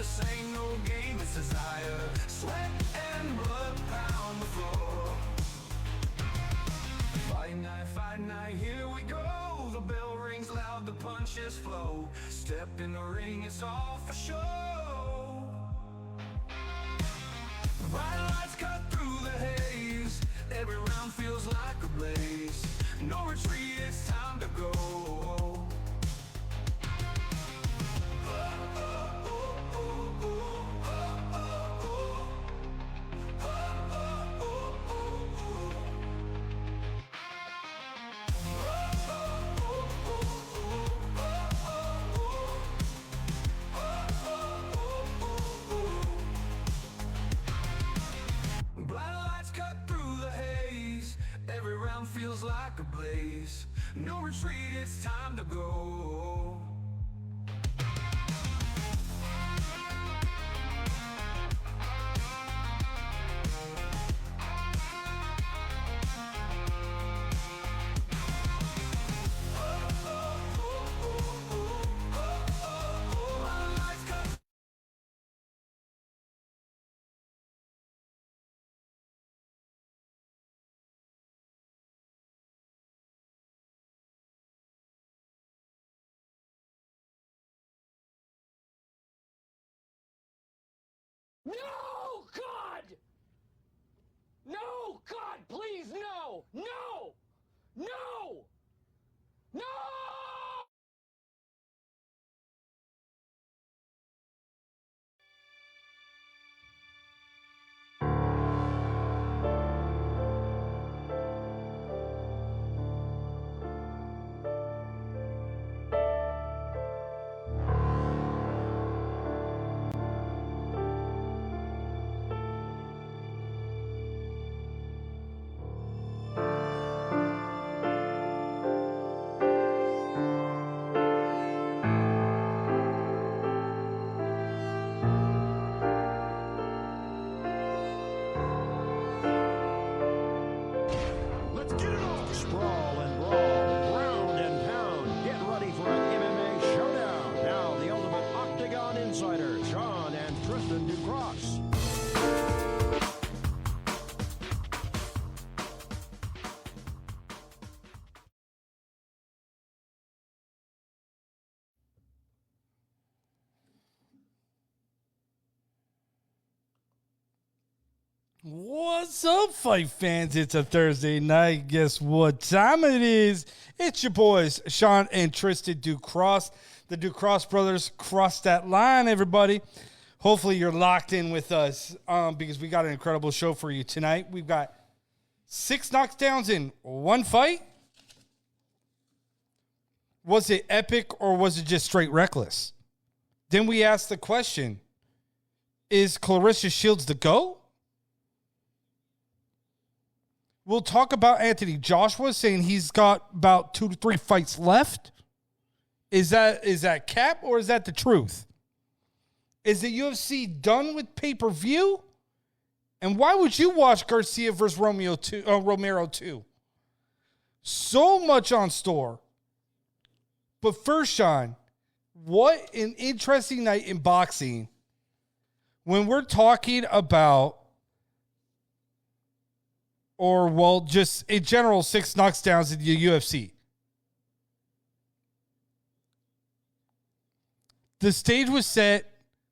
this ain't no game, it's desire. Sweat and blood pound the floor. Fight night, here we go. The bell rings loud, the punches flow. Step in the ring, it's all for show. Bright lights cut through the haze. Every round feels like a blaze. No retreat, it's time to go. Feels like a blaze. No retreat, it's time to go. No, God! No, God, please, no! No! No! No! What's up, fight fans? It's a Thursday night. Guess what time it is? It's your boys, Sean and Tristan DuCross. The DuCross Brothers crossed that line, everybody. Hopefully you're locked in with us because we got an incredible show for you tonight. We've got 6 knockdowns in one fight. Was it epic or was it just straight reckless? Then we asked the question, is Claressa Shields the GO.A.T? We'll talk about Anthony Joshua saying he's got about 2 to 3 fights left. Is that cap or is that the truth? Is the UFC done with pay-per-view? And why would you watch Garcia versus Romero 2? So much on store. But first, Sean, what an interesting night in boxing when we're talking about, or, well, just in general, 6 knockdowns in the UFC. The stage was set.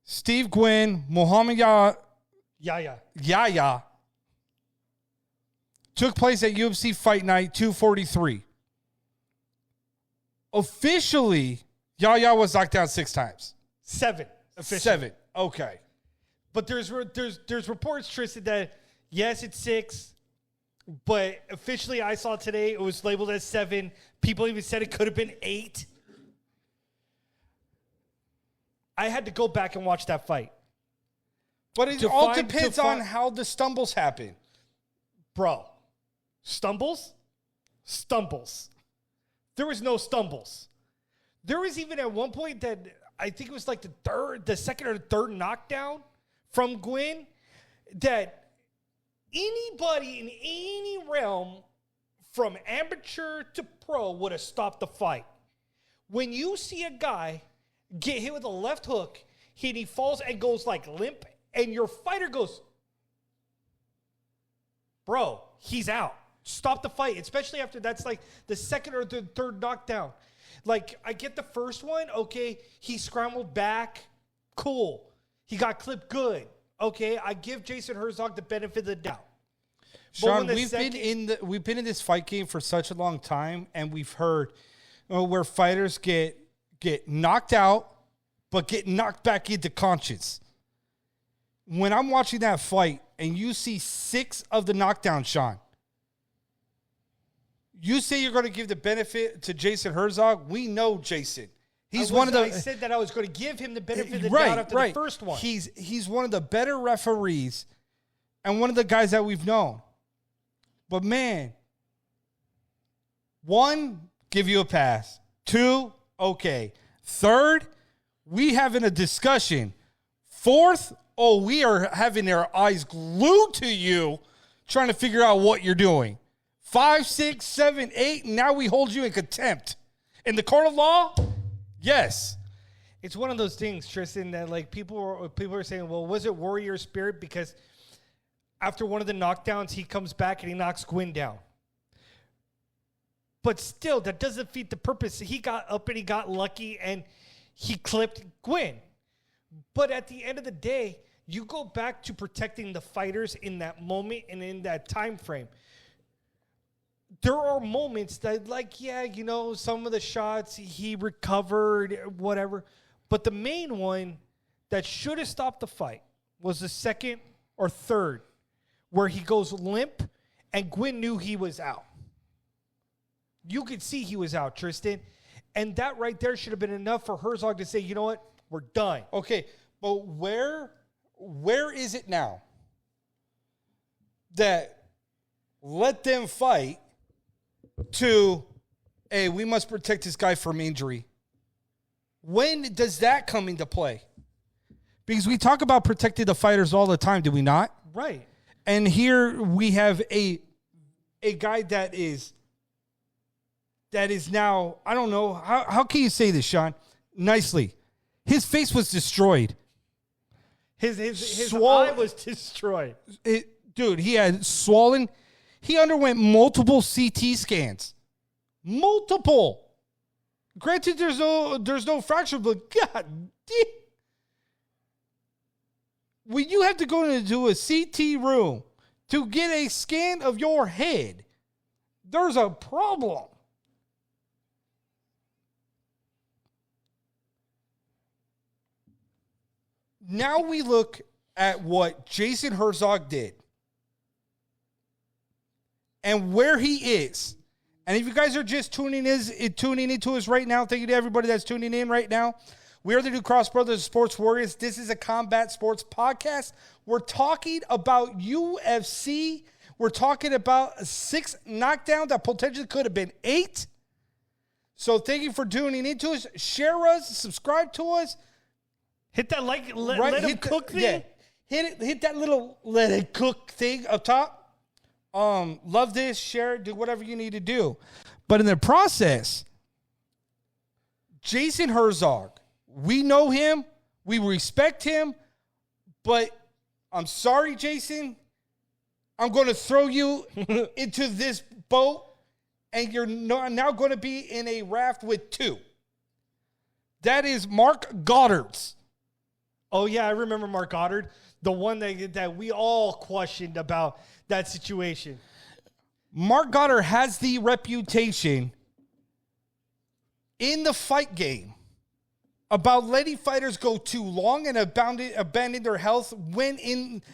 Steve Gwynn, Muhammad Yahya took place at UFC Fight Night 243. Officially, Yahya was knocked down 6 times. 7. Officially. 7. Okay. But there's reports, Tristan, that yes, it's 6. But officially, I saw today it was labeled as 7. People even said it could have been 8. I had to go back and watch that fight. But it all depends on how the stumbles happen. Bro, stumbles? Stumbles. There was no stumbles. There was even at one point that I think it was like the second or third knockdown from Gwynn that anybody in any realm from amateur to pro would have stopped the fight. When you see a guy get hit with a left hook, He falls and goes like limp, and your fighter goes, bro, he's out. Stop the fight, especially after that's like the second or the third knockdown. Like, I get the first one, okay, he scrambled back, cool. He got clipped good, okay. I give Jason Herzog the benefit of the doubt. Sean, we've been in this fight game for such a long time, and we've heard where fighters get knocked out, but get knocked back into conscience. When I'm watching that fight, and you see 6 of the knockdowns, Sean, you say you're going to give the benefit to Jason Herzog. We know Jason. I said that I was going to give him the benefit of the doubt after the first one. He's one of the better referees and one of the guys that we've known. But man, 1, give you a pass. 2, okay. 3rd, we having a discussion. 4th, we are having our eyes glued to you, trying to figure out what you're doing. 5, 6, 7, 8, and now we hold you in contempt. In the court of law, yes. It's one of those things, Tristan, that like people are saying, well, was it warrior spirit? Because after one of the knockdowns, he comes back and he knocks Gwyn down. But still, that doesn't defeat the purpose. He got up and he got lucky and he clipped Gwyn. But at the end of the day, you go back to protecting the fighters in that moment and in that time frame. There are moments that, like, yeah, you know, some of the shots he recovered, whatever. But the main one that should have stopped the fight was the second or third, where he goes limp and Gwyn knew he was out. You could see he was out, Tristan. And that right there should have been enough for Herzog to say, you know what, we're done. Okay, but where is it now that let them fight to, hey, we must protect this guy from injury? When does that come into play? Because we talk about protecting the fighters all the time, do we not? Right. And here we have a guy that is now, I don't know, how can you say this, Sean? Nicely. His face was destroyed. His eye was destroyed. Dude, he had swollen. He underwent multiple CT scans. Multiple. Granted, there's no fracture, but God damn. When you have to go into a CT room to get a scan of your head, there's a problem. Now we look at what Jason Herzog did and where he is. And if you guys are just tuning into us right now, thank you to everybody that's tuning in right now. We are the DuCross Brothers Sports Warriors. This is a combat sports podcast. We're talking about UFC. We're talking about 6 knockdowns that potentially could have been 8. So thank you for tuning into us. Share us, subscribe to us. Hit that like, let him cook thing. Yeah. Hit that little let it cook thing up top. Love this, share it, do whatever you need to do. But in the process, Jason Herzog, we know him, we respect him, but I'm sorry, Jason. I'm going to throw you into this boat, and you're now going to be in a raft with 2. That is Mark Goddard's. Oh, yeah, I remember Mark Goddard, the one that we all questioned about that situation. Mark Goddard has the reputation in the fight game about letting fighters go too long and abandon their health when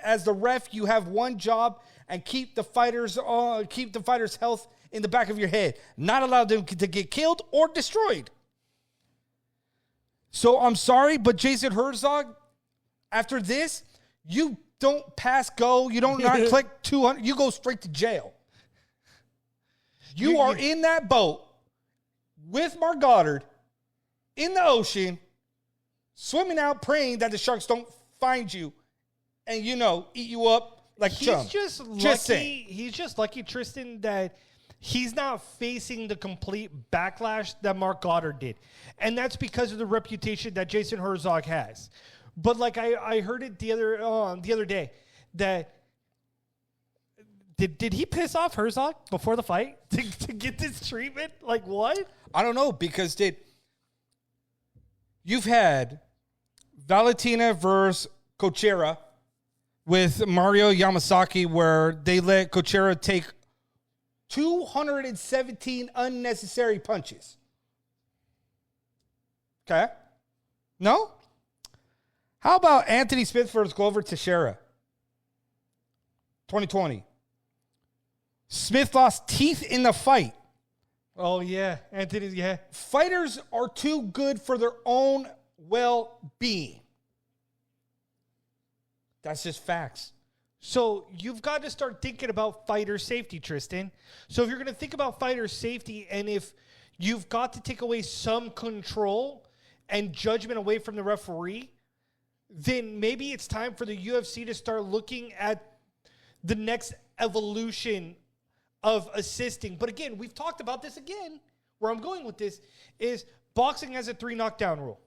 as the ref you have one job and keep the fighters' health in the back of your head, not allow them to get killed or destroyed. So I'm sorry, but Jason Herzog, after this, you don't pass go. You don't not click 200. You go straight to jail. You are in that boat with Mark Goddard in the ocean, swimming out, praying that the sharks don't find you and, eat you up like chum. He's just lucky, Tristan, that he's not facing the complete backlash that Mark Goddard did. And that's because of the reputation that Jason Herzog has. But like I heard it the other day that did he piss off Herzog before the fight to get this treatment? Like what? I don't know, because you've had Valentina versus Cochera with Mario Yamasaki, where they let Cochera take 217 unnecessary punches. Okay. No? How about Anthony Smith versus Glover Teixeira? 2020. Smith lost teeth in the fight. Oh, yeah. Anthony, yeah. Fighters are too good for their own well-being. That's just facts. So you've got to start thinking about fighter safety, Tristan. So if you're going to think about fighter safety, and if you've got to take away some control and judgment away from the referee, then maybe it's time for the UFC to start looking at the next evolution of assisting. But again, we've talked about this again. Where I'm going with this is boxing has a 3 knockdown rule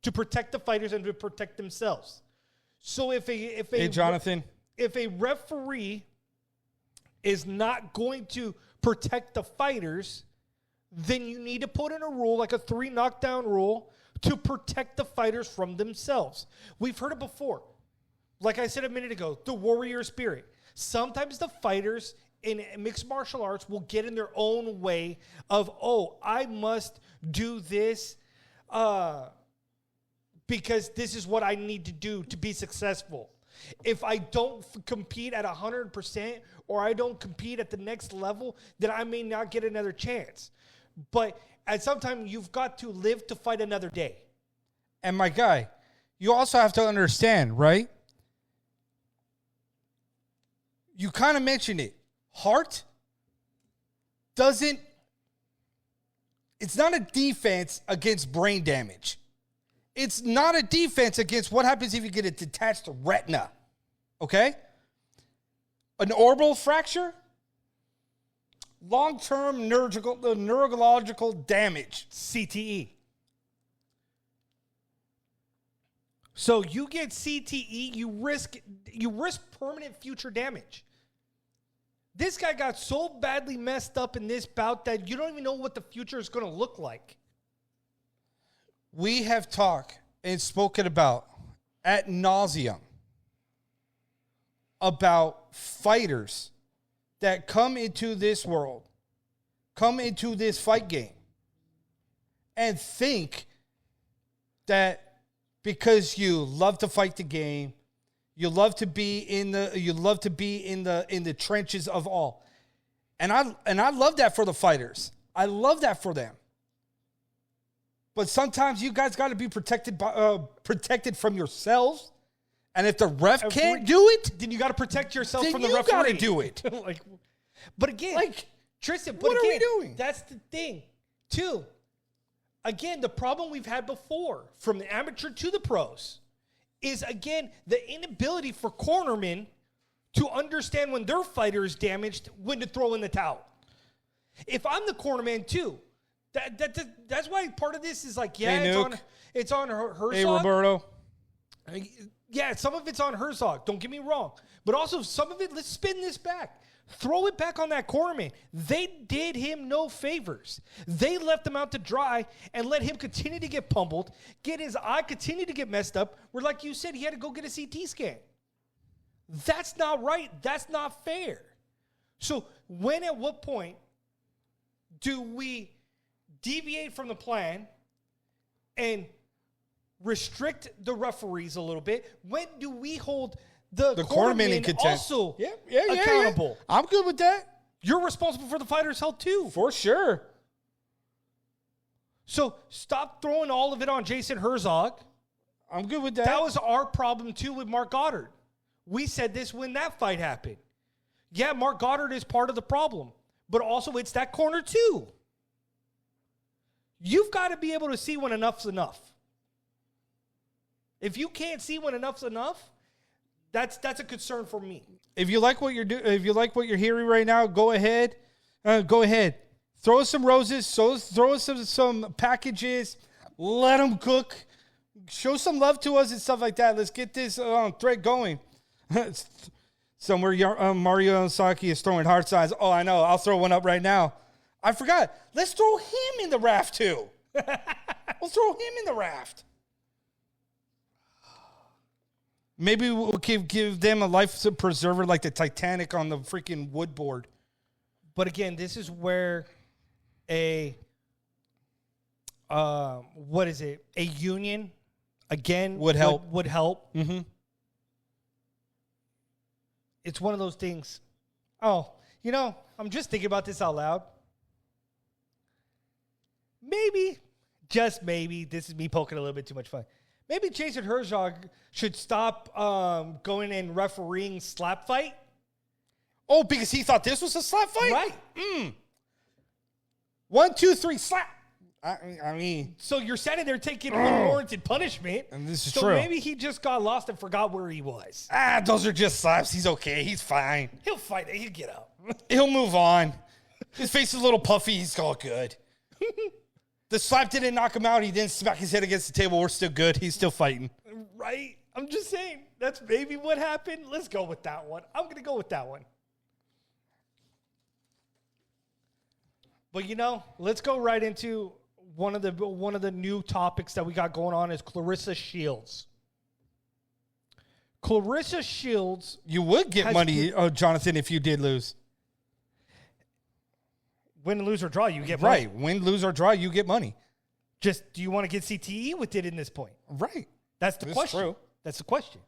to protect the fighters and to protect themselves. So if a referee is not going to protect the fighters, then you need to put in a rule like a 3 knockdown rule to protect the fighters from themselves. We've heard it before. Like I said a minute ago, the warrior spirit. Sometimes the fighters in mixed martial arts will get in their own way of, oh, I must do this because this is what I need to do to be successful. If I don't compete at 100% or I don't compete at the next level, then I may not get another chance. But at some time, you've got to live to fight another day. And my guy, you also have to understand, right? You kind of mentioned it. Heart it's not a defense against brain damage. It's not a defense against what happens if you get a detached retina. Okay? An orbital fracture, long-term neurological damage. CTE. So you get CTE, you risk permanent future damage. This guy got so badly messed up in this bout that you don't even know what the future is going to look like. We have talked and spoken about ad nauseum about fighters that come into this world, come into this fight game, and think that because you love to fight the game, you love to be in the trenches of all. And I love that for the fighters. I love that for them. But sometimes you guys got to be protected from yourselves. And if the ref can't do it, then you got to protect yourself then from the you referee. got to do it. But again, Tristan, what are we doing? That's the thing. Too. Again, the problem we've had before, from the amateur to the pros, is, again, the inability for cornermen to understand when their fighter is damaged, when to throw in the towel. If I'm the cornerman, too, that's why part of this is like, yeah, hey, it's on Herzog. Hey, Roberto. Yeah, some of it's on Herzog. Don't get me wrong. But also, some of it, let's spin this back. Throw it back on that cornerman. They did him no favors. They left him out to dry and let him continue to get pummeled, get his eye continue to get messed up, where, like you said, he had to go get a CT scan. That's not right. That's not fair. So at what point do we deviate from the plan and restrict the referees a little bit? When do we hold the cornerman in contempt also accountable? Yeah. I'm good with that. You're responsible for the fighter's health too. For sure. So stop throwing all of it on Jason Herzog. I'm good with that. That was our problem too with Mark Goddard. We said this when that fight happened. Yeah, Mark Goddard is part of the problem, but also it's that corner too. You've got to be able to see when enough's enough. If you can't see when enough's enough, that's a concern for me. If you like what you're hearing right now, go ahead, Go ahead. Throw us some roses. Throw us some packages. Let them cook. Show some love to us and stuff like that. Let's get this thread going. Somewhere Mario Saki is throwing heart signs. Oh, I know. I'll throw one up right now. I forgot. Let's throw him in the raft, too. We'll throw him in the raft. Maybe we'll give them a life preserver like the Titanic on the freaking wood board. But again, this is where a union, again, would help. Would help. Mm-hmm. It's one of those things. Oh, I'm just thinking about this out loud. Maybe, just maybe, this is me poking a little bit too much fun. Maybe Jason Herzog should stop going and refereeing slap fight. Oh, because he thought this was a slap fight? Right. 1, 2, 3, slap. I mean. So you're standing there taking unwarranted punishment. And this is so true. So maybe he just got lost and forgot where he was. Those are just slaps. He's okay. He's fine. He'll fight it. He'll get up. He'll move on. His face is a little puffy. He's all good. The slap didn't knock him out. He didn't smack his head against the table. We're still good. He's still fighting. Right? I'm just saying. That's maybe what happened. Let's go with that one. I'm going to go with that one. But, let's go right into one of the new topics that we got going on is Claressa Shields. Claressa Shields. You would get money, Jonathan, if you did lose. Win, lose, or draw, you get money. Right. Win, lose, or draw, you get money. Just, do you want to get CTE with it in this point? Right. That's the question. True. That's the question.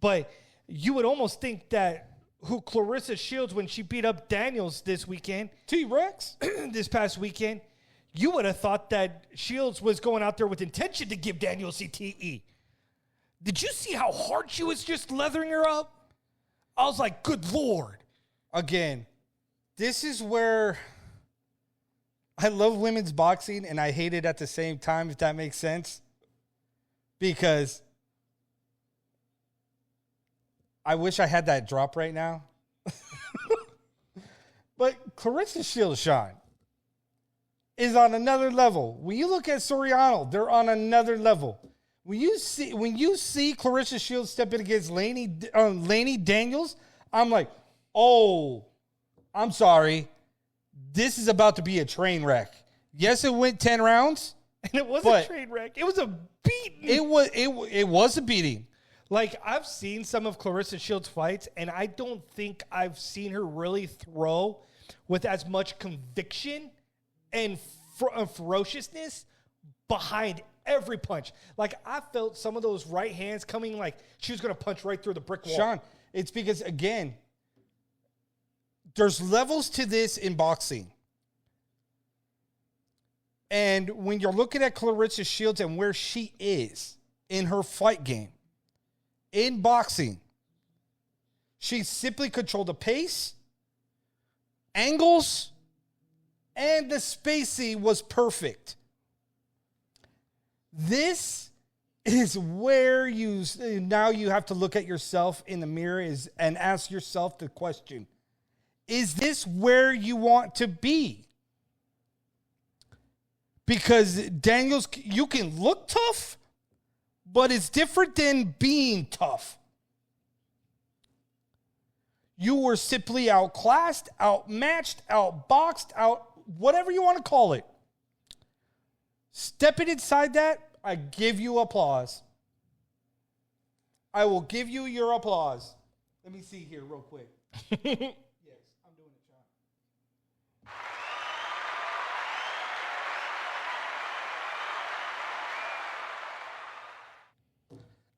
But you would almost think that Claressa Shields, when she beat up Daniels this weekend, T-Rex, this past weekend, you would have thought that Shields was going out there with intention to give Daniels CTE. Did you see how hard she was just leathering her up? I was like, good Lord. Again, this is where I love women's boxing and I hate it at the same time, if that makes sense. Because I wish I had that drop right now. But Claressa Shields, Sean, is on another level. When you look at Soriano, they're on another level. When you see Claressa Shields step in against Laney Daniels, I'm like, oh, I'm sorry. This is about to be a train wreck. Yes, it went 10 rounds. And it was a train wreck. It was a beating. It was a beating. Like, I've seen some of Claressa Shields' fights, and I don't think I've seen her really throw with as much conviction and ferociousness behind every punch. Like, I felt some of those right hands coming like she was going to punch right through the brick wall. Sean, it's because, again, there's levels to this in boxing. And when you're looking at Claressa Shields and where she is in her fight game, in boxing, she simply controlled the pace, angles, and the spacing was perfect. This is where you have to look at yourself in the mirror and ask yourself the question, is this where you want to be? Because Daniels, you can look tough, but it's different than being tough. You were simply outclassed, outmatched, outboxed, whatever you want to call it. Stepping inside that, I give you applause. I will give you your applause. Let me see here real quick. Yes, I'm doing it, Sean.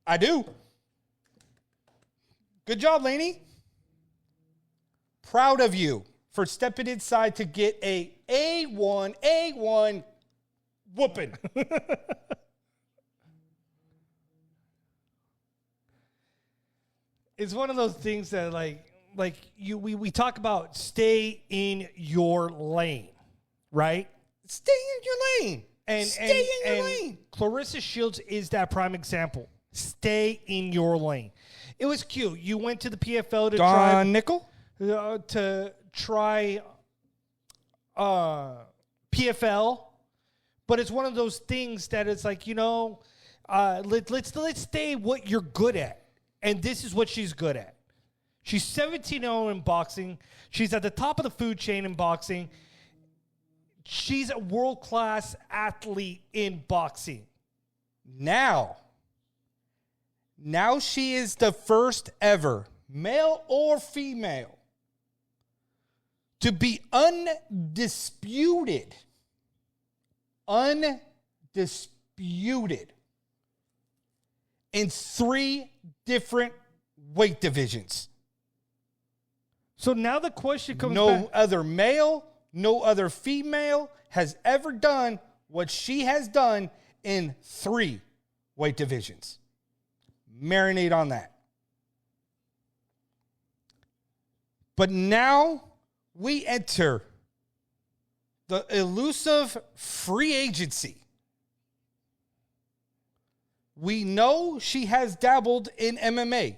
I do. Good job, Laney. Proud of you for stepping inside to get a A1 whooping. It's one of those things that we talk about stay in your lane, right? Stay in your lane. Stay in your lane. Claressa Shields is that prime example. Stay in your lane. It was cute. You went to the PFL to Don Nickel? try PFL, but it's one of those things that it's like, let's stay what you're good at. And this is what she's good at. She's 17-0 in boxing. She's at the top of the food chain in boxing. She's a world-class athlete in boxing. Now she is the first ever, male or female, to be undisputed in 3 different weight divisions. So now the question comes back. No other male, no other female has ever done what she has done in 3 weight divisions. Marinate on that. But now we enter the elusive free agency. We know she has dabbled in MMA.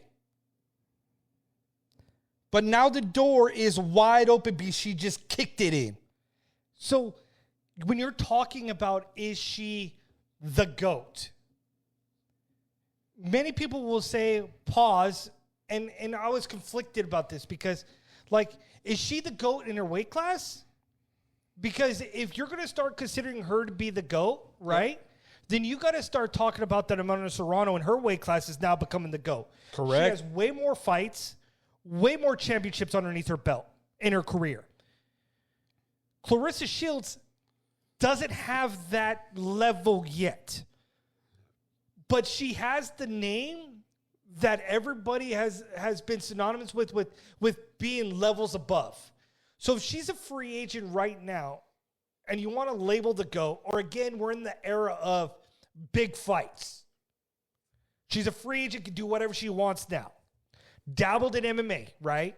But now the door is wide open because she just kicked it in. So when you're talking about, is she the GOAT? Many people will say, pause, and I was conflicted about this because, is she the GOAT in her weight class? Because if you're going to start considering her to be the GOAT, right, then you got to start talking about that Amanda Serrano in her weight class is now becoming the GOAT. Correct. She has way more fights, way more championships underneath her belt in her career. Claressa Shields doesn't have that level yet. But she has the name that everybody has been synonymous with being levels above. So if she's a free agent right now, and you want to label the GOAT, or again, we're in the era of big fights. She's a free agent, can do whatever she wants now. Dabbled in MMA, right?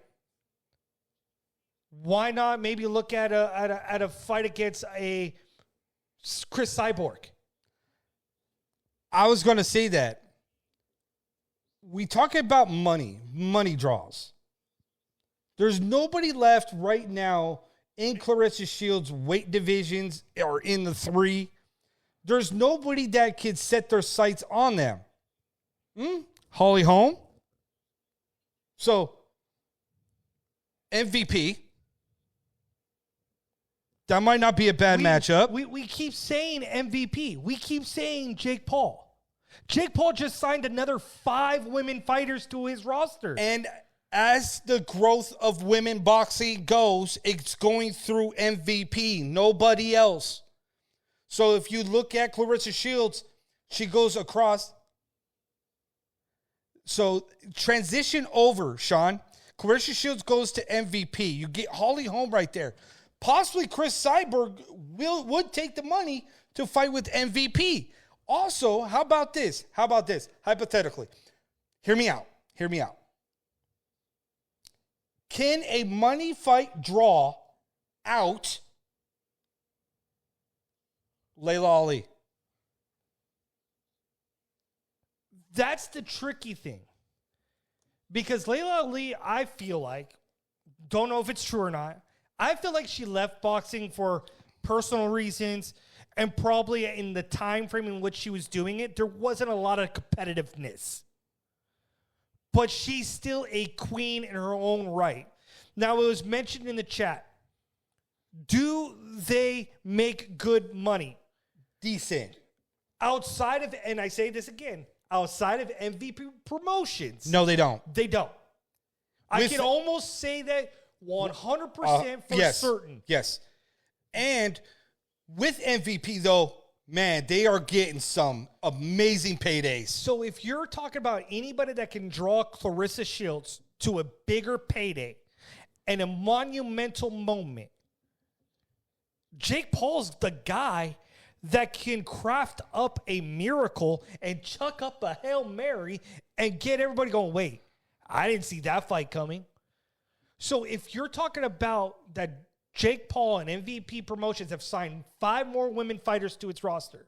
Why not maybe look at a fight against a Chris Cyborg? I was going to say that. We talk about money draws. There's nobody left right now in Claressa Shields' weight divisions or in the 3. There's nobody that could set their sights on them. Holly Holm. So, MVP. That might not be a bad matchup. We keep saying MVP. We keep saying Jake Paul. Jake Paul just signed another 5 women fighters to his roster. And as the growth of women boxing goes, it's going through MVP, nobody else. So if you look at Claressa Shields, she goes across. So transition over, Sean. Claressa Shields goes to MVP. You get Holly Holm right there. Possibly Chris Cyborg would take the money to fight with MVP. Also, how about this? Hypothetically. Hear me out. Can a money fight draw out Layla Ali? That's the tricky thing. Because Layla Ali, I feel like, don't know if it's true or not, I feel like she left boxing for personal reasons, and probably in the time frame in which she was doing it, there wasn't a lot of competitiveness. But she's still a queen in her own right. Now, it was mentioned in the chat, do they make good money? Decent. Outside of, and I say this again, outside of MVP promotions. No, they don't. They don't. I can almost say that 100% for certain. Yes. And with MVP, though, man, they are getting some amazing paydays. So if you're talking about anybody that can draw Claressa Shields to a bigger payday and a monumental moment, Jake Paul's the guy that can craft up a miracle and chuck up a Hail Mary and get everybody going, wait, I didn't see that fight coming. So if you're talking about that Jake Paul and MVP Promotions have signed 5 more women fighters to its roster,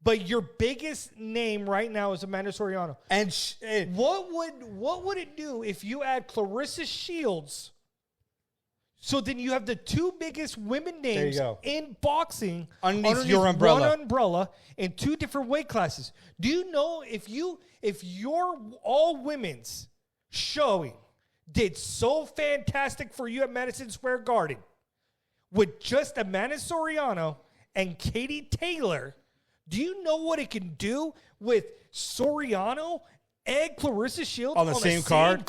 but your biggest name right now is Amanda Soriano. And what would it do if you add Claressa Shields, So then you have the two biggest women names go. in boxing Underneath your umbrella. one umbrella in two different weight classes. Do you know if your all women's showing did so fantastic for you at Madison Square Garden with just Amanda Soriano and Katie Taylor, do you know what it can do with Soriano and Claressa Shields on the same card?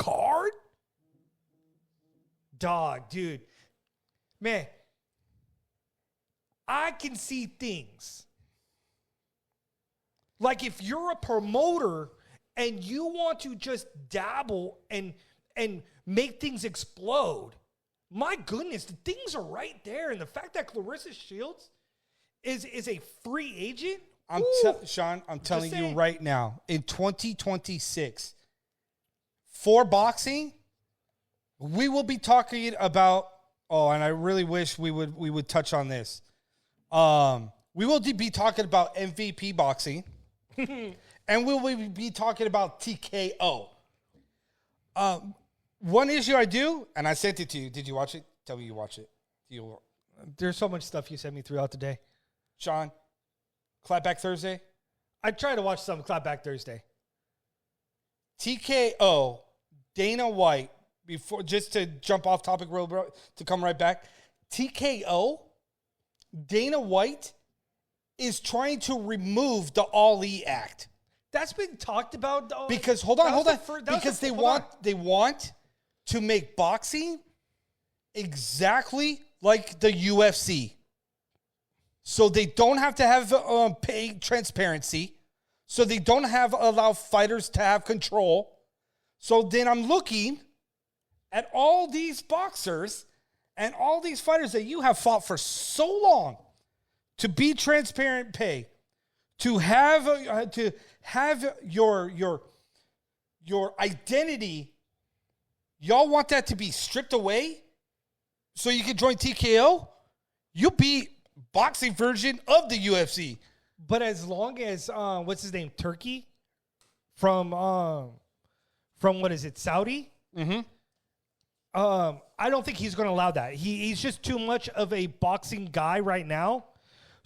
Dog, dude. Man, I can see things. Like if you're a promoter and you want to just dabble and make things explode, my goodness, the things are right there. And the fact that Claressa Shields is a free agent. Sean, I'm telling you saying. right now, in 2026, for boxing, we will be talking about. Oh, and I really wish we would touch on this. We will be talking about MVP boxing, and we will be talking about TKO. One issue I do, and I sent it to you. Did you watch it? Tell me you watched it. There's so much stuff you sent me throughout the day. Sean, Clapback Thursday. I try to watch some Clapback Thursday. TKO, Dana White. Before, just to jump off topic real bro, to come right back, TKO, Dana White is trying to remove the Ali Act. That's been talked about Because hold on. Because they want to make boxing exactly like the UFC. So they don't have to have pay transparency. So they don't allow fighters to have control. So then I'm looking at all these boxers and all these fighters that you have fought for so long to be transparent pay, to have your identity. Y'all want that to be stripped away so you can join TKO? You'll be boxing version of the UFC. But as long as what's his name, Turkey, from what is it, Saudi? Mm-hmm. I don't think he's going to allow that. He's just too much of a boxing guy right now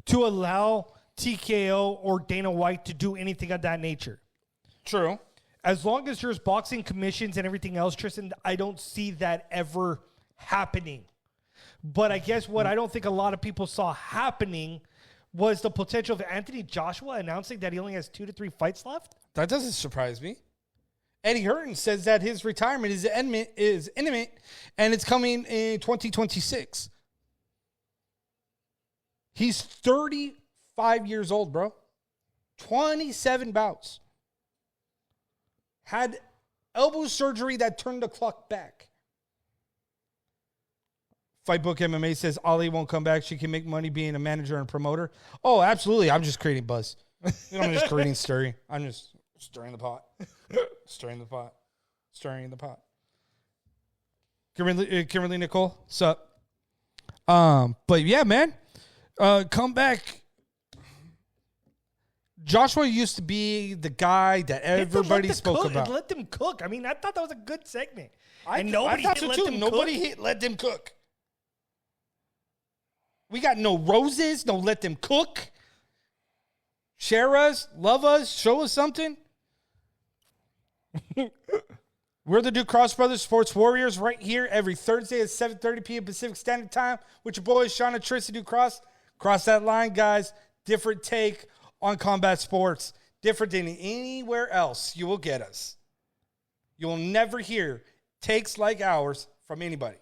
to allow TKO or Dana White to do anything of that nature. True. As long as there's boxing commissions and everything else, Tristan, I don't see that ever happening. But I guess what I don't think a lot of people saw happening was the potential of Anthony Joshua announcing that he only has 2 to 3 fights left. That doesn't surprise me. Eddie Hearn says that his retirement is imminent, and it's coming in 2026. He's 35 years old, bro. 27 bouts. Had elbow surgery that turned the clock back. Fightbook MMA says Ali won't come back. She can make money being a manager and promoter. Oh, absolutely. I'm just creating buzz. I'm just creating stirring. I'm just stirring the pot. Stirring the pot. Stirring the pot. Kimberly Nicole, sup? But yeah, man. Come back. Joshua used to be the guy that everybody spoke about. Let them cook. I mean, I thought that was a good segment. I thought so too. Nobody let them cook. We got no roses, no let them cook. Share us, love us, show us something. We're the DuCross Brothers Sports Warriors right here every Thursday at 7:30 p.m. Pacific Standard Time with your boys, Sean and Tristan DuCross. Cross that line, guys. Different take on combat sports. Different than anywhere else you will get us. You will never hear takes like ours from anybody.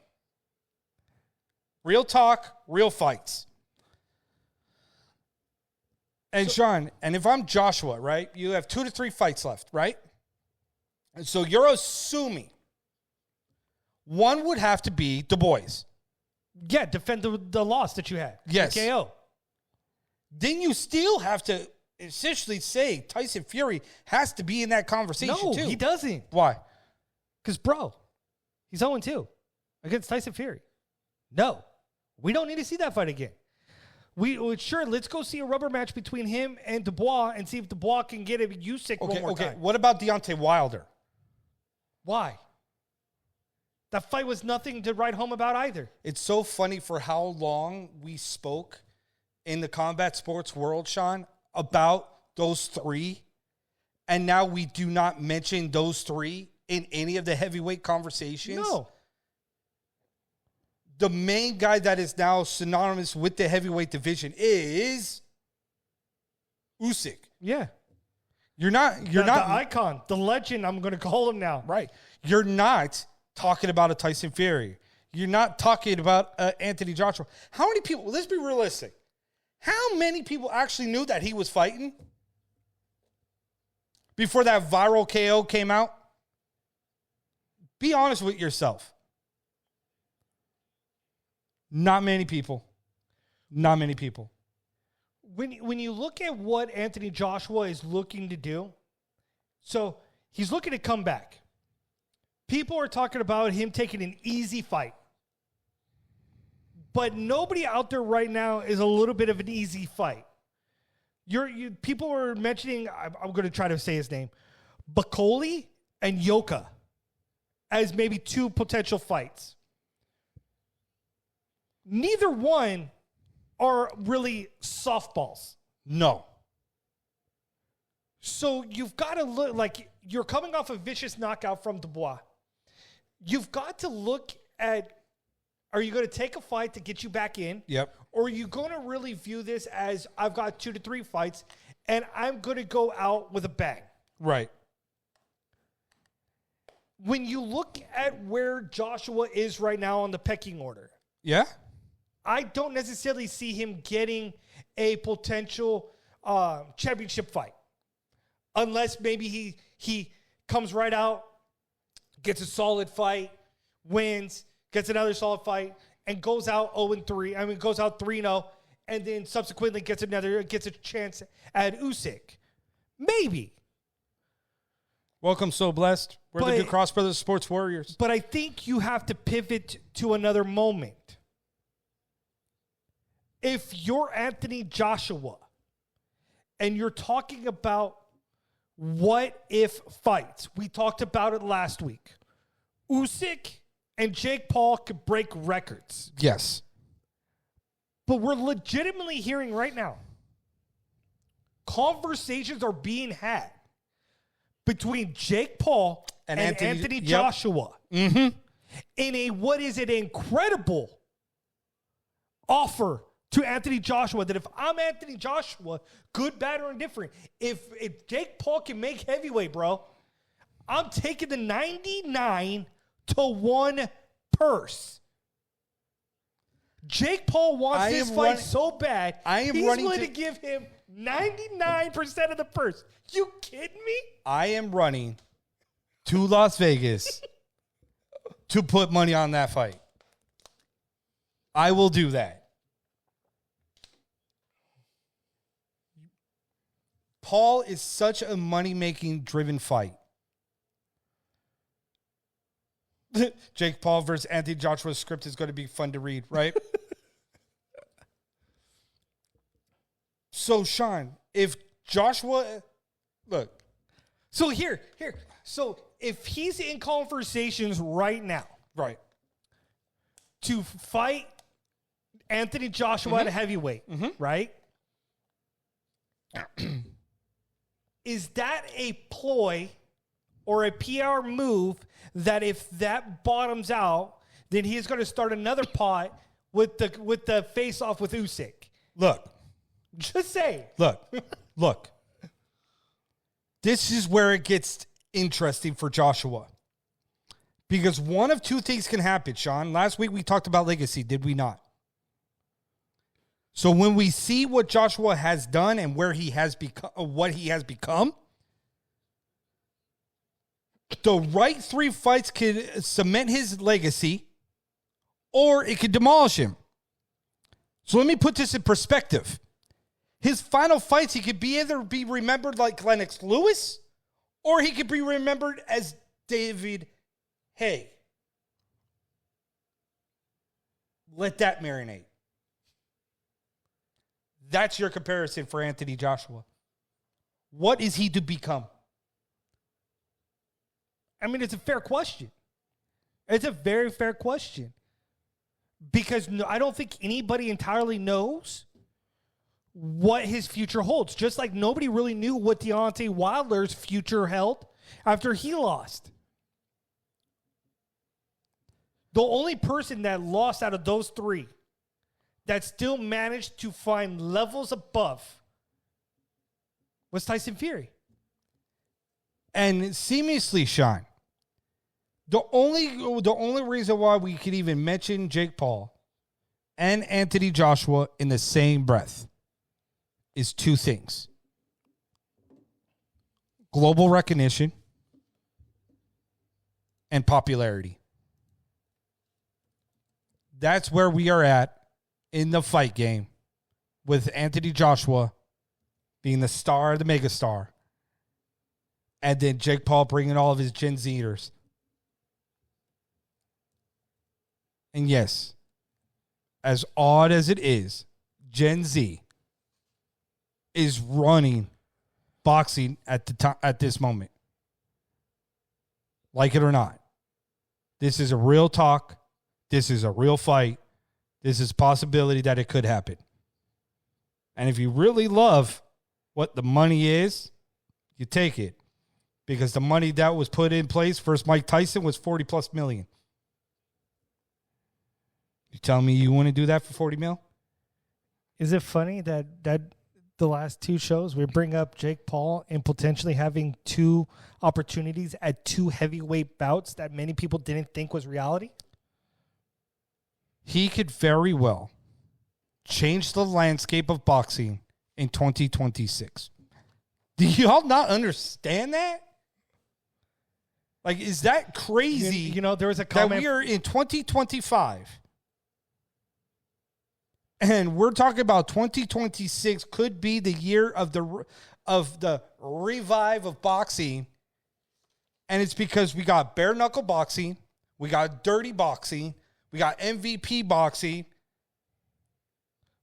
Real talk, real fights. And Sean, and if I'm Joshua, right, you have 2 to 3 fights left, right? And so you're assuming one would have to be the boys. Yeah, defend the loss that you had. Yes. KO. Then you still have to essentially say Tyson Fury has to be in that conversation too. No, he doesn't. Why? Because, bro, he's 0-2 against Tyson Fury. No, we don't need to see that fight again. Sure, let's go see a rubber match between him and Dubois and see if Dubois can get a Usyk one more time. What about Deontay Wilder? Why? That fight was nothing to write home about either. It's so funny for how long we spoke in the combat sports world, Sean, about those three. And now we do not mention those three in any of the heavyweight conversations. No. The main guy that is now synonymous with the heavyweight division is Usyk. Yeah. You're not The icon, the legend, I'm going to call him now. right. You're not talking about a Tyson Fury. You're not talking about Anthony Joshua. How many people, let's be realistic. How many people actually knew that he was fighting before that viral KO came out? Be honest with yourself. Not many people. Not many people. When you look at what Anthony Joshua is looking to do, so he's looking to come back. People are talking about him taking an easy fight. But nobody out there right now is a little bit of an easy fight. People are mentioning, I'm going to try to say his name, Bakoli and Yoka as maybe two potential fights. Neither one are really softballs. No. So you've got to look like you're coming off a vicious knockout from Dubois. You've got to look at, are you going to take a fight to get you back in? Yep. Or are you going to really view this as I've got 2 to 3 fights and I'm going to go out with a bang? Right. When you look at where Joshua is right now on the pecking order, Yeah? I don't necessarily see him getting a potential championship fight. Unless maybe he comes right out, gets a solid fight, wins, gets another solid fight, and goes out 0-3. I mean, goes out 3-0, and then subsequently gets a chance at Usyk. Maybe. Welcome, So Blessed. We're But- the DuCross Brothers Sports Warriors. But I think you have to pivot to another moment. If you're Anthony Joshua and you're talking about what if fights, we talked about it last week. Usyk and Jake Paul could break records. Yes. But we're legitimately hearing right now, conversations are being had between Jake Paul and Anthony yep. Joshua in a, what is it, incredible offer to Anthony Joshua, that if I'm Anthony Joshua, good, bad, or indifferent, if Jake Paul can make heavyweight, bro, I'm taking the 99-1 purse. Jake Paul wants this fight so bad, he's willing to give him 99% of the purse. You kidding me? I am running to Las Vegas to put money on that fight. I will do that. Paul is such a money-making driven fight. Jake Paul versus Anthony Joshua's script is going to be fun to read, right? So, Sean, if Joshua, look. So here. So if he's in conversations right now, Right. to fight Anthony Joshua at a heavyweight, right? Is that a ploy or a PR move that if that bottoms out, then he's going to start another pot with the face-off with Usyk? Look. Just say. Look. This is where it gets interesting for Joshua. Because one of two things can happen, Sean. Last week we talked about legacy, did we not? So when we see what Joshua has done and where he has become, what he has become, the right 3 fights could cement his legacy, or it could demolish him. So let me put this in perspective. His final fights, he could either be remembered like Lennox Lewis, or he could be remembered as David Haye. Let that marinate. That's your comparison for Anthony Joshua. What is he to become? I mean, it's a fair question. It's a very fair question. Because I don't think anybody entirely knows what his future holds. Just like nobody really knew what Deontay Wilder's future held after he lost. The only person that lost out of those three that still managed to find levels above was Tyson Fury. And seamlessly, Sean, the only reason why we could even mention Jake Paul and Anthony Joshua in the same breath is two things. Global recognition and popularity. That's where we are at in the fight game with Anthony Joshua being the star, the megastar. And then Jake Paul bringing all of his Gen Zers. And yes, as odd as it is, Gen Z is running boxing at this moment. Like it or not. This is a real talk. This is a real fight. This is a possibility that it could happen. And if you really love what the money is, you take it. Because the money that was put in place versus Mike Tyson was 40 plus million. You telling me you want to do that for 40 mil? Is it funny that the last two shows we bring up Jake Paul and potentially having two opportunities at two heavyweight bouts that many people didn't think was reality? He could very well change the landscape of boxing in 2026. Do y'all not understand that? Like, is that crazy? You know, there was a comment that we are in 2025 and we're talking about 2026 could be the year of the revive of boxing, and it's because we got bare knuckle boxing, we got dirty boxing, we got MVP boxing,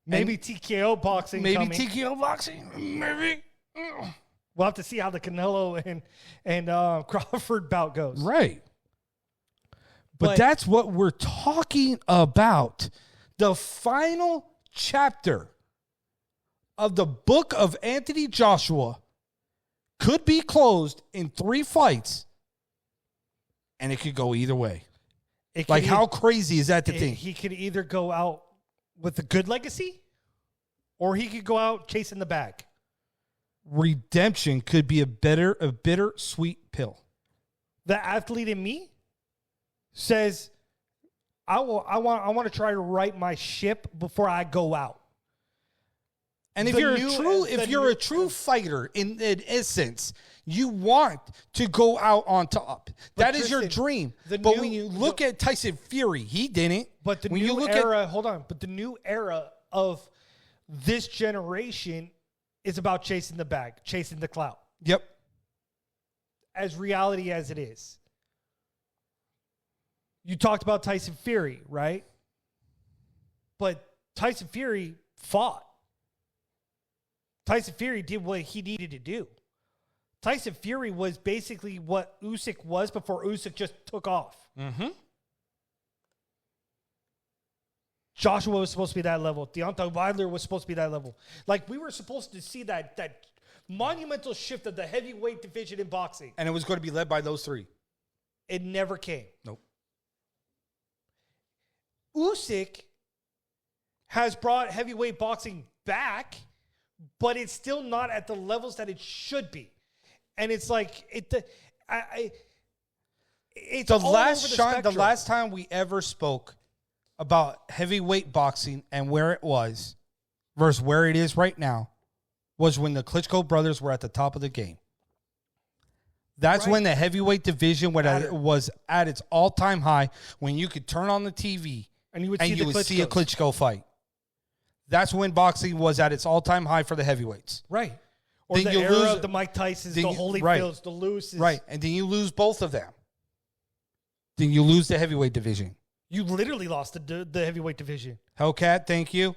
maybe TKO boxing, maybe coming. TKO boxing, maybe. We'll have to see how the Canelo and Crawford bout goes. Right. But that's what we're talking about. The final chapter of the book of Anthony Joshua could be closed in 3 fights, and it could go either way. Like, how crazy is that to think? He could either go out with a good legacy, or he could go out chasing the bag. Redemption could be a bitter sweet pill. The athlete in me says, I want to try to right my ship before I go out. And if you're a true fighter in essence, you want to go out on top. That is your dream. But when you look at Tyson Fury, he didn't. But the new era of this generation is about chasing the bag, chasing the clout. Yep. As reality as it is. You talked about Tyson Fury, right? But Tyson Fury fought. Tyson Fury did what he needed to do. Tyson Fury was basically what Usyk was before Usyk just took off. Mm-hmm. Joshua was supposed to be that level. Deontay Wilder was supposed to be that level. Like, we were supposed to see that monumental shift of the heavyweight division in boxing. And it was going to be led by those 3. It never came. Nope. Usyk has brought heavyweight boxing back, but it's still not at the levels that it should be. And it's like it's the all last over the shot, the spectrum. last time we ever spoke about heavyweight boxing and where it was versus where it is right now was when the Klitschko brothers were at the top of the game. That's when the heavyweight division was at its all-time high, when you could turn on the TV and you would see a Klitschko fight. That's when boxing was at its all-time high for the heavyweights. Right. Or then the era of the Mike Tysons, the Holyfields, the Lewis's. Right. And then you lose both of them. Then you lose the heavyweight division. You literally lost the heavyweight division. Hellcat, thank you.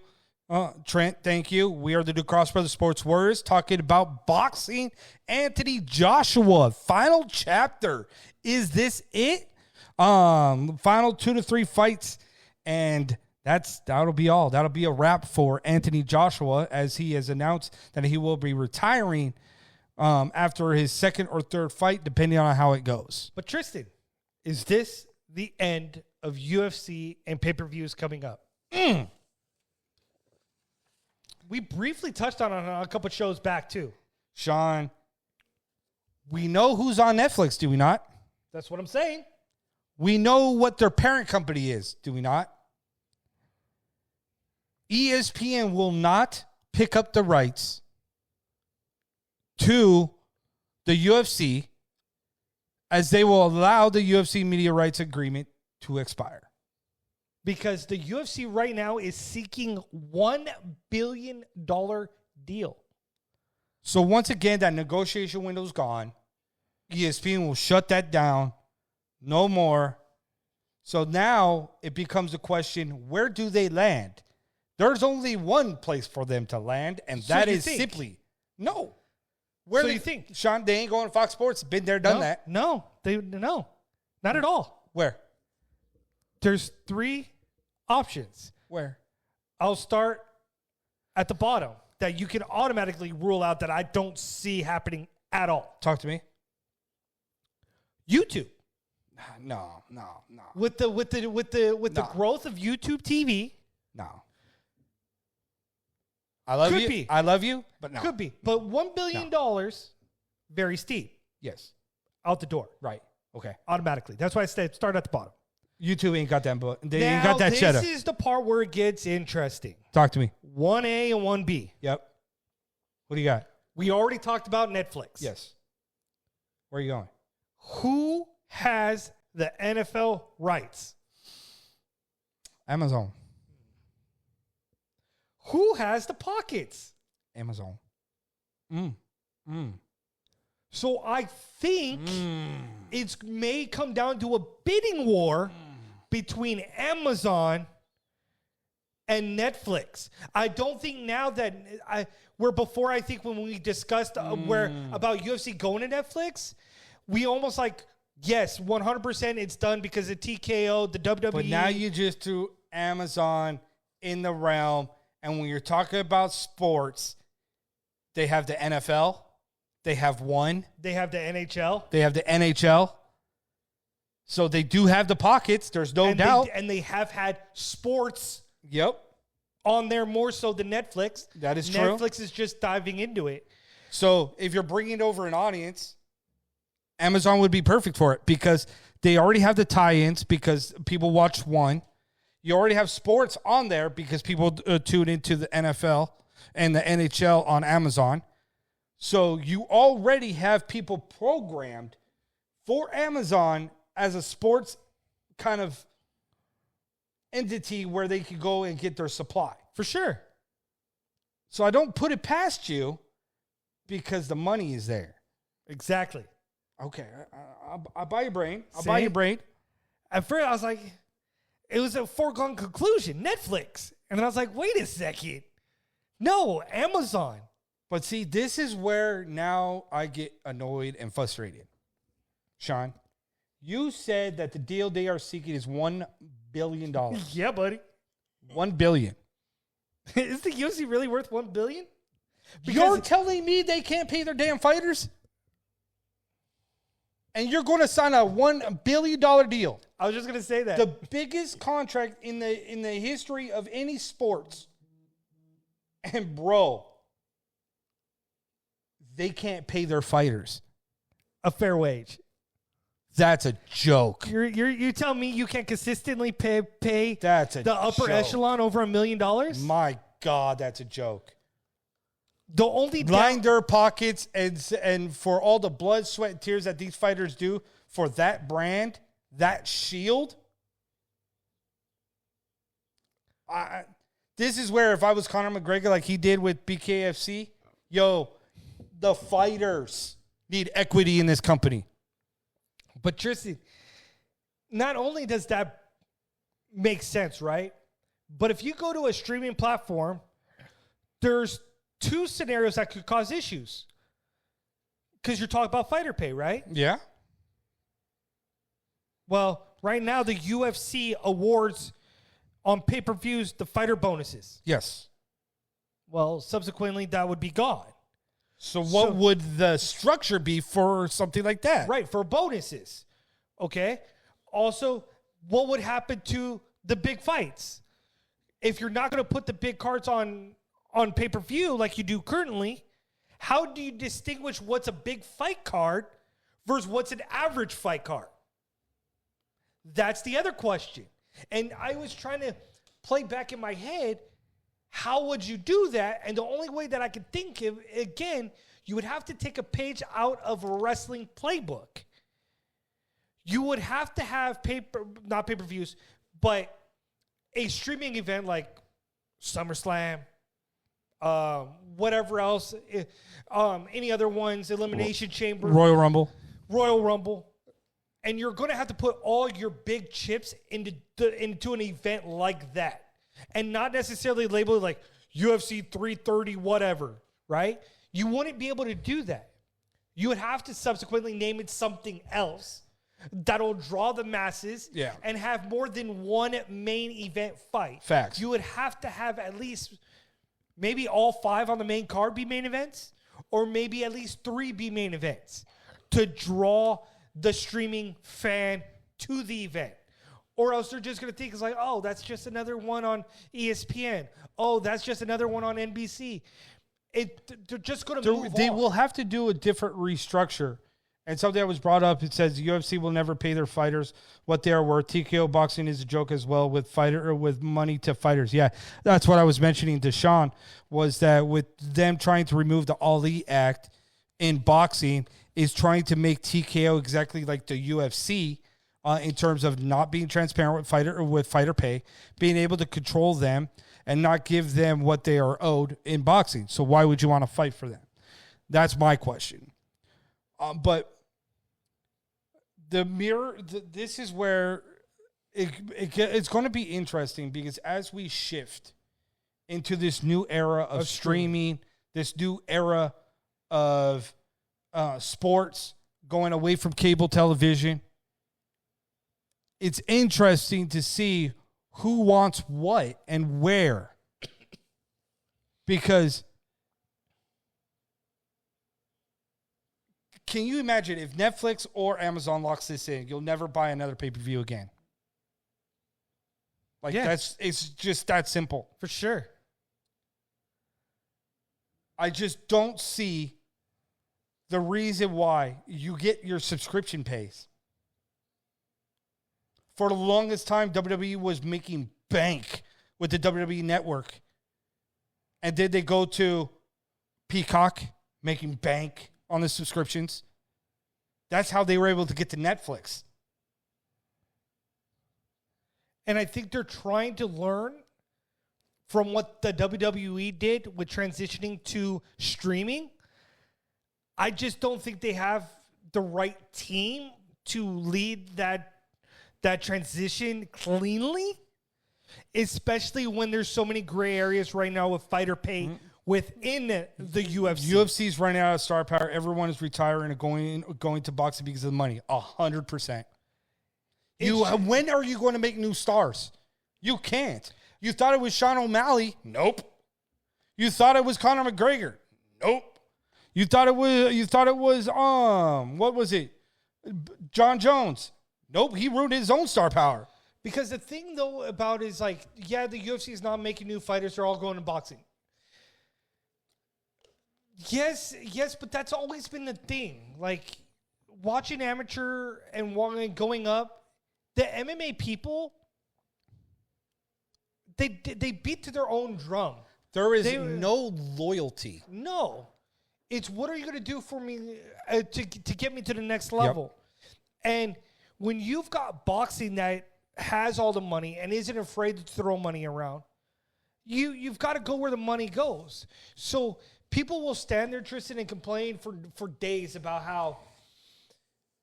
Trent, thank you. We are the DuCross Brothers Sports Warriors talking about boxing. Anthony Joshua, final chapter. Is this it? Final 2 to 3 fights, and that'll be all. That'll be a wrap for Anthony Joshua, as he has announced that he will be retiring after his second or third fight, depending on how it goes. But Tristan, is this the end of UFC and pay-per-views coming up? We briefly touched on it on a couple shows back too. Sean, we know who's on Netflix, do we not? That's what I'm saying. We know what their parent company is, do we not? ESPN will not pick up the rights to the UFC, as they will allow the UFC media rights agreement to expire. Because the UFC right now is seeking $1 billion deal. So once again, that negotiation window's gone. ESPN will shut that down. No more. So now it becomes a question, where do they land? There's only one place for them to land, and that is simply no. Where So do you think? Sean, they ain't going to Fox Sports. Been there, done that. No, not at all. Where? There's 3 options. Where? I'll start at the bottom that you can automatically rule out that I don't see happening at all. Talk to me. YouTube. No. With the growth of YouTube TV, No. I love Could you. be. I love you, but no. could be, but $1 billion, very steep, Yes. out the door Right. Okay. automatically. That's why I said start at the bottom. YouTube ain't got that, but they Now, ain't got that this cheddar. is the part where it gets interesting. Talk to me. 1A and 1B. Yep. What do you got? We already talked about Netflix. Yes. Where are you going? Who has the NFL rights? Amazon. Who has the pockets? Amazon. So I think it may come down to a bidding war between Amazon and Netflix. I don't think now that before I think when we discussed where about UFC going to Netflix, we almost like, yes, 100% it's done because of TKO, the WWE. But now you just threw Amazon in the realm, and when you're talking about sports, they have the NFL, they have one, they have the NHL. they have the NHL. So they do have the pockets, there's no doubt. And they have had sports Yep. on there more so than Netflix. That is true. Netflix is just diving into it. So if you're bringing over an audience, Amazon would be perfect for it because they already have the tie-ins because people watch one. You already have sports on there because people tune into the NFL and the NHL on Amazon. So you already have people programmed for Amazon as a sports kind of entity where they could go and get their supply. For sure. So I don't put it past you because the money is there. Exactly. Okay, I'll buy your brain. I'll See? buy your brain. At first, I was like, it was a foregone conclusion, Netflix. And then I was like, wait a second. No, Amazon. But see, this is where now I get annoyed and frustrated. Sean, you said that the deal they are seeking is $1 billion. Yeah, buddy. $1 billion. Is the UFC really worth $1 billion? You're telling me they can't pay their damn fighters? And you're going to sign a $1 billion deal. I was just going to say that. The biggest contract in the history of any sports. And bro, they can't pay their fighters a fair wage. That's a joke. You tell me you can't consistently pay That's a the upper joke. echelon over $1 million? My God, that's a joke. The only Line their pockets and for all the blood, sweat, and tears that these fighters do for that brand, that shield. This is where if I was Conor McGregor like he did with BKFC, the fighters need equity in this company. But Tristan, not only does that make sense, right? But if you go to a streaming platform, there's two scenarios that could cause issues. Because you're talking about fighter pay, right? Yeah. Well, Right now, the UFC awards on pay-per-views the fighter bonuses. Yes. Well, subsequently, that would be gone. So what would the structure be for something like that? Right, for bonuses. Okay? Also, what would happen to the big fights? If you're not going to put the big cards on pay-per-view like you do currently, how do you distinguish what's a big fight card versus what's an average fight card? That's the other question. And I was trying to play back in my head, how would you do that? And the only way that I could think of, again, you would have to take a page out of a wrestling playbook. You would have to have not pay-per-views, but a streaming event like SummerSlam, whatever else, any other ones, Elimination Chamber, Royal Rumble. And you're going to have to put all your big chips into an event like that. And not necessarily label it like UFC 330 whatever, right? You wouldn't be able to do that. You would have to subsequently name it something else that'll draw the masses and have more than one main event fight. Facts. You would have to have at least maybe all 5 on the main card be main events, or maybe at least 3 be main events to draw the streaming fan to the event. Or else they're just going to think it's like, oh, that's just another one on ESPN. Oh, that's just another one on NBC. They're just going to move on. They will have to do a different restructure. And something that was brought up, it says UFC will never pay their fighters what they are worth. TKO boxing is a joke as well with money to fighters. Yeah, that's what I was mentioning to Sean, was that with them trying to remove the Ali Act in boxing is trying to make TKO exactly like the UFC in terms of not being transparent with fighter pay, being able to control them and not give them what they are owed in boxing. So why would you want to fight for them? That's my question. But this is where it's going to be interesting, because as we shift into this new era of streaming, this new era of sports, going away from cable television, it's interesting to see who wants what and where. Because can you imagine if Netflix or Amazon locks this in, you'll never buy another pay-per-view again? It's just that simple. For sure. I just don't see the reason why you get your subscription pays. For the longest time, WWE was making bank with the WWE Network. And did they go to Peacock, making bank on the subscriptions? That's how they were able to get to Netflix. And I think they're trying to learn from what the WWE did with transitioning to streaming. I just don't think they have the right team to lead that transition cleanly, especially when there's so many gray areas right now with fighter pay within the UFC. UFC's running out of star power. Everyone is retiring and going to boxing because of the money. 100%. When are you going to make new stars? You can't. You thought it was Sean O'Malley? Nope. You thought it was Conor McGregor? Nope. You thought it was what was it? John Jones? Nope, he ruined his own star power. Because the thing, though, about is the UFC is not making new fighters. They're all going to boxing. Yes, but that's always been the thing. Like, watching amateur and going up, the MMA people, they beat to their own drum. There is no loyalty. No. It's what are you going to do for me to get me to the next level? Yep. And when you've got boxing that has all the money and isn't afraid to throw money around, you've got to go where the money goes. So people will stand there, Tristan, and complain for days about how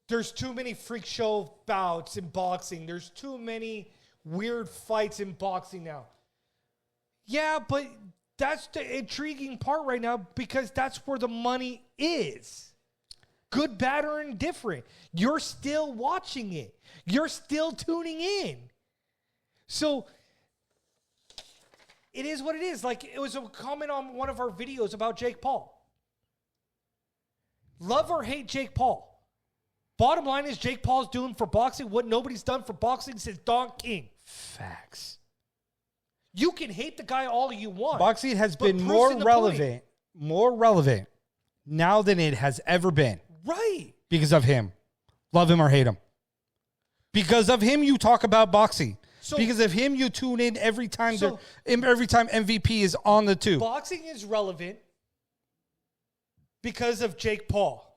there's too many freak show bouts in boxing. There's too many weird fights in boxing now. Yeah, but that's the intriguing part right now, because that's where the money is. good, bad, or indifferent. You're still watching it. You're still tuning in. So it is what it is. Like, it was a comment on one of our videos about Jake Paul. Love or hate Jake Paul. Bottom line is Jake Paul's doing for boxing what nobody's done for boxing since Don King. Facts. You can hate the guy all you want. Boxing has been more relevant now than it has ever been. Right. Because of him. Love him or hate him. Because of him, you talk about boxing. So, because of him, you tune in every time MVP is on the tube. Boxing is relevant because of Jake Paul.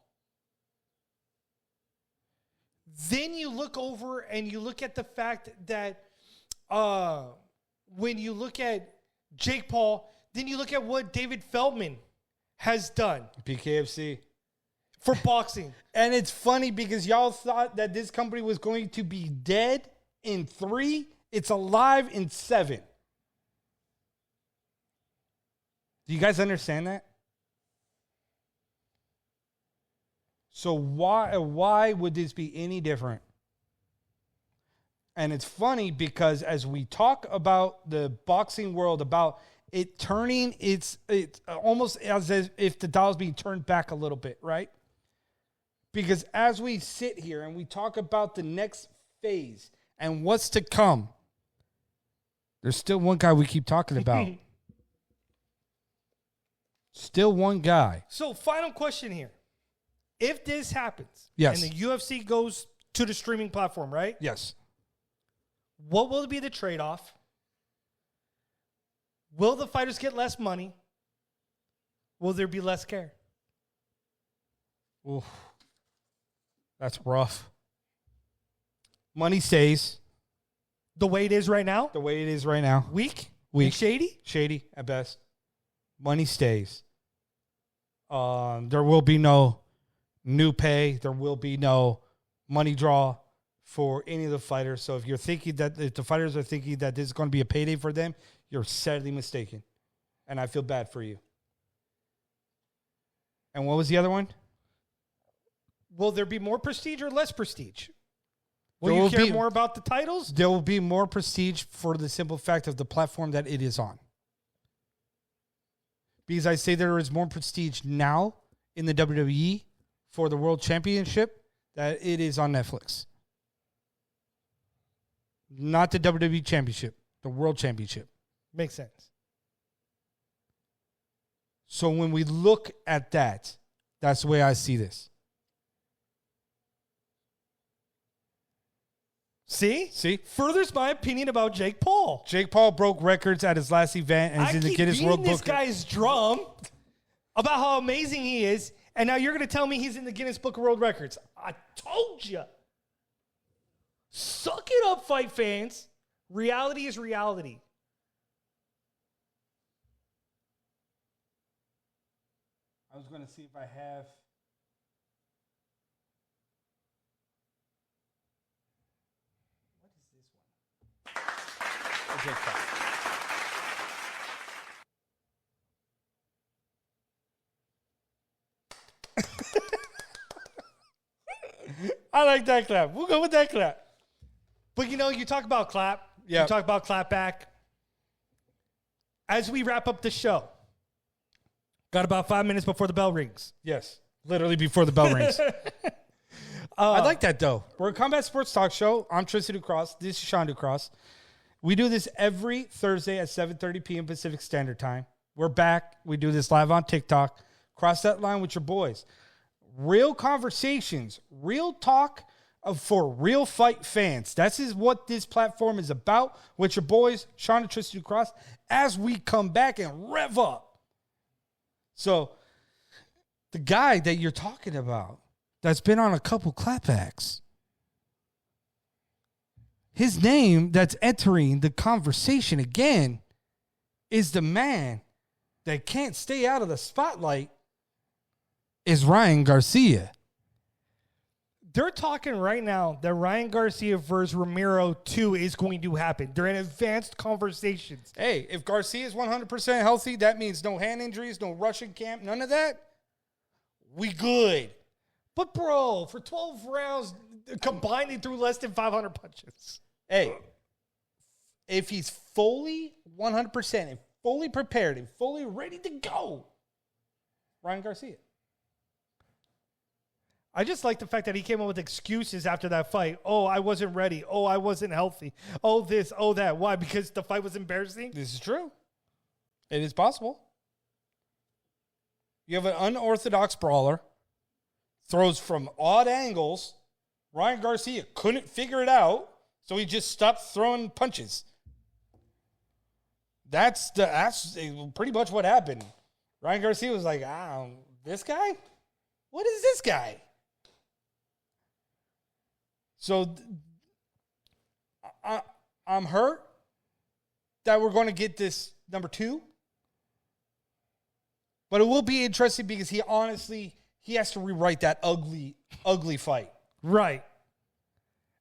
Then you look over and you look at the fact that when you look at Jake Paul, then you look at what David Feldman has done. PKFC. For boxing. And it's funny because y'all thought that this company was going to be dead in 3. It's alive in 7. Do you guys understand that? So why would this be any different? And it's funny because as we talk about the boxing world, about it turning, it's almost as if the dial's being turned back a little bit, right? Because as we sit here and we talk about the next phase and what's to come, there's still one guy we keep talking about. Still one guy. So, final question here. If this happens, yes, and the UFC goes to the streaming platform, right? Yes. What will be the trade-off? Will the fighters get less money? Will there be less care? Oof. That's rough. Money stays. The way it is right now? The way it is right now. Weak? Weak. Shady? Shady at best. Money stays. There will be no new pay. There will be no money draw for any of the fighters. So if you're thinking that, if the fighters are thinking that this is going to be a payday for them, you're sadly mistaken. And I feel bad for you. And what was the other one? Will there be more prestige or less prestige? Will you care more about the titles? There will be more prestige for the simple fact of the platform that it is on. Because I say there is more prestige now in the WWE for the World Championship that it is on Netflix. Not the WWE Championship, the World Championship. Makes sense. So when we look at that, that's the way I see this. See? Furthers my opinion about Jake Paul. Jake Paul broke records at his last event and is in the Guinness World Book. I keep beating this guy's drum about how amazing he is, and now you're going to tell me he's in the Guinness Book of World Records. I told you. Suck it up, fight fans. Reality is reality. I was going to see if I have... I like that clap. We'll go with that clap. But you talk about clap. Yeah. You talk about clap back. As we wrap up the show, got about 5 minutes before the bell rings. Yes. Literally before the bell rings. I like that, though. We're a combat sports talk show. I'm Tristan DuCross. This is Sean DuCross. We do this every Thursday at 7:30 p.m. Pacific Standard Time. We're back. We do this live on TikTok. Cross that line with your boys. Real conversations, real talk for real fight fans. That's what this platform is about with your boys, Sean and Tristan DuCross, as we come back and rev up. So the guy that you're talking about that's been on a couple clapbacks, his name that's entering the conversation again is the man that can't stay out of the spotlight is Ryan Garcia. They're talking right now that Ryan Garcia versus Romero 2 is going to happen. They're in advanced conversations. Hey, if Garcia is 100% healthy, that means no hand injuries, no Russian camp, none of that. We good. But, bro, for 12 rounds, combined, he threw less than 500 punches. Hey, if he's fully 100% and fully prepared and fully ready to go, Ryan Garcia. I just like the fact that he came up with excuses after that fight. Oh, I wasn't ready. Oh, I wasn't healthy. Oh, this, oh, that. Why? Because the fight was embarrassing? This is true. It is possible. You have an unorthodox brawler, throws from odd angles. Ryan Garcia couldn't figure it out, so he just stopped throwing punches. That's pretty much what happened. Ryan Garcia was like, this guy? What is this guy? So I'm hurt that we're going to get this number 2. But it will be interesting because he has to rewrite that ugly fight. Right.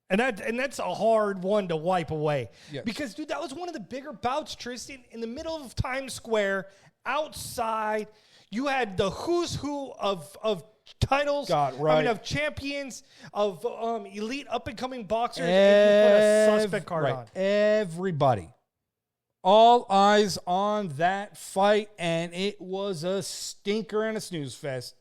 And that's a hard one to wipe away. Yes. Because, dude, that was one of the bigger bouts, Tristan, in the middle of Times Square, outside. You had the who's who of titles, God, right. I mean, of champions, of elite up-and-coming boxers, and you put a suspect card on. Everybody. All eyes on that fight, and it was a stinker and a snooze fest.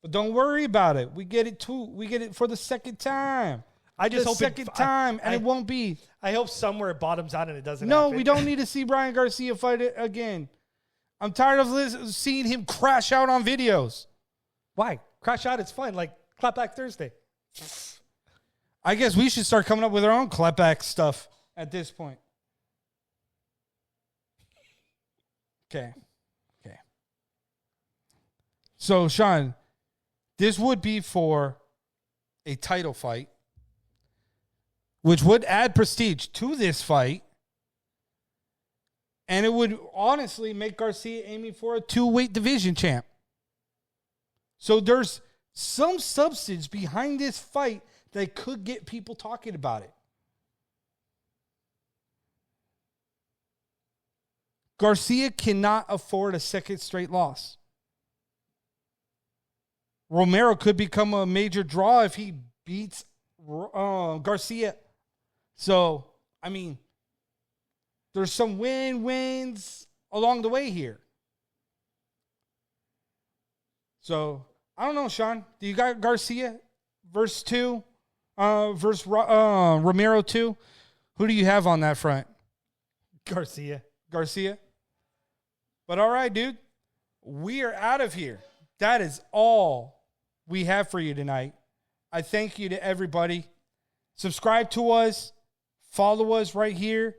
But don't worry about it. We get it too. We get it for the second time. I just hope second time, and it won't be. I hope somewhere it bottoms out and it doesn't No, happen. we don't need to see Ryan Garcia fight it again. I'm tired of seeing him crash out on videos. Why? Crash out, it's fun. Like Clapback Thursday. I guess we should start coming up with our own clapback stuff at this point. Okay. So, Sean, this would be for a title fight, which would add prestige to this fight. And it would honestly make Garcia aiming for a 2-weight division champ. So there's some substance behind this fight that could get people talking about it. Garcia cannot afford a second straight loss. Romero could become a major draw if he beats Garcia. So, I mean, there's some win-wins along the way here. So, I don't know, Sean. Do you got Garcia versus Romero 2? Who do you have on that front? Garcia. But all right, dude. We are out of here. That is all we have for you tonight. I thank you to everybody. Subscribe to us. Follow us right here.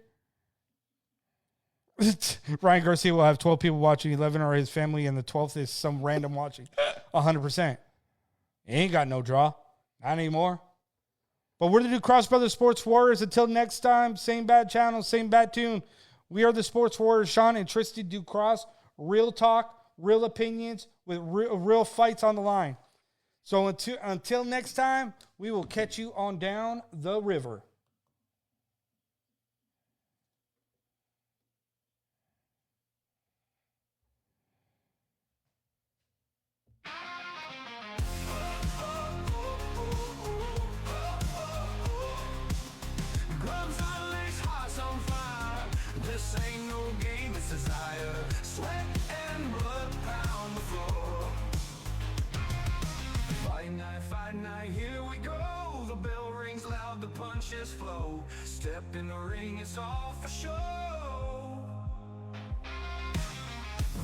Ryan Garcia will have 12 people watching, 11 are his family, and the 12th is some random watching. 100%. He ain't got no draw. Not anymore. But we're the DuCross Brothers Sports Warriors. Until next time, same bad channel, same bad tune. We are the Sports Warriors, Sean and Tristan DuCross. Real talk, real opinions, with real fights on the line. So until next time, we will catch you on down the river. Gloves unleashed, hearts on fire. This ain't no game, it's desire. Sweat and blood pound the floor. Fight night, here we go. The bell rings loud, the punches flow. Step in the ring, it's all for show.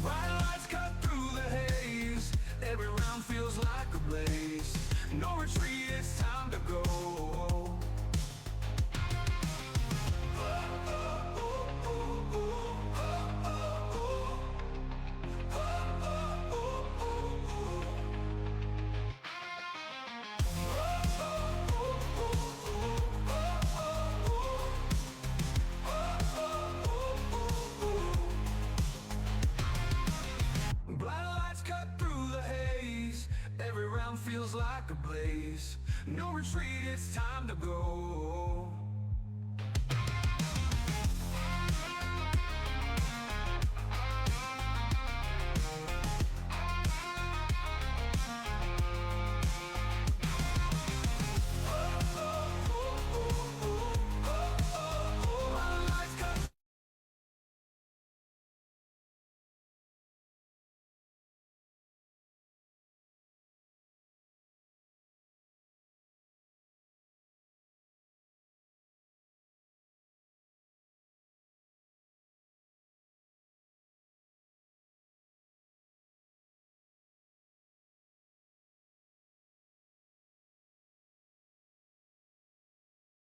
Bright lights cut through the haze. Every round feels like a blaze. No retreat, it's time to go. Feels like a blaze. No retreat, it's time to go.